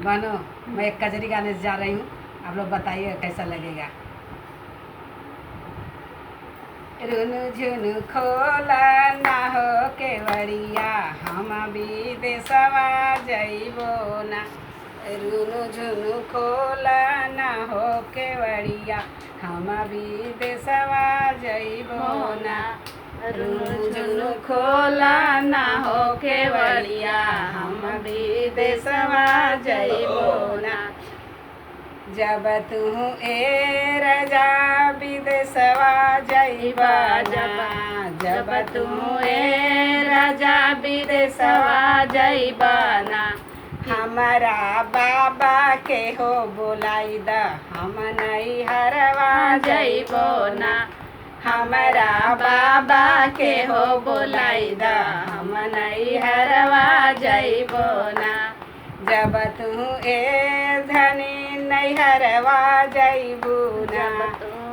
बनो, मैं एक कजरी गाने जा रही हूँ, आप लोग बताइए कैसा लगेगा। रुनु झुनु खोला ना हो केवड़िया, हम विदेशवा जइबो ना। रुनु झुनु खोला ना हो केवड़िया, हम विदेशवा जइबो ना। रुनु झुनु खोला ना हो केवड़िया, हम विदेशवा जइबो ना। जब तू ए रजा विदेशवा जइबा ना, जब तू ए रजा विदेशवा जइबा ना। हमारा बाबा के हो बोलाई द, हम नहीं हरवा जइबो ना। हमारा बाबा के हो बोलाई द, हम नहीं हरवा जइबो ना। जब तू ए धनी नैहरवा जइबू ना,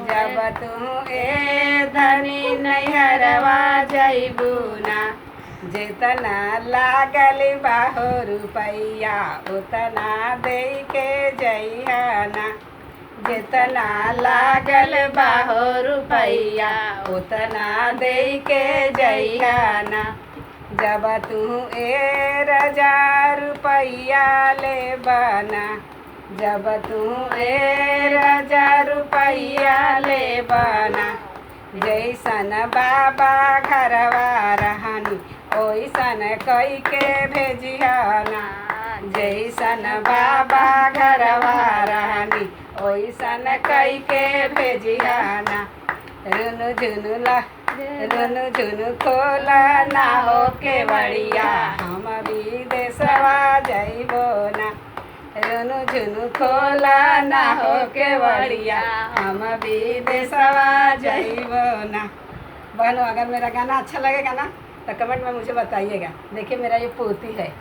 जब तू ए धनी नैहरवा जइबू ना। जितना लागल बाहो रुपैया, उतना दे के जइहा ना। जितना लागल बाहो रुपैया, उतना दे के जइहा ना। जब तू ए रजा रुपैया ले बना, जब तू ए रजा रुपैया ले बना। जैसन बाबा घरवा रहनी, ओइसन कई के भेजियाना। जैसन बाबा घरवा रहनी, ओइसन कई के भेजियाना। रुनु झुनु ला रुनु झुनु खोला ना हो केवड़िया, हम विदेशवा जइबो ना। रुनु झुनु खोला ना हो केवड़िया, हम विदेशवा जइबो ना। बहनों, अगर मेरा गाना अच्छा लगेगा ना तो कमेंट में मुझे बताइएगा। देखिए मेरा ये पोती है।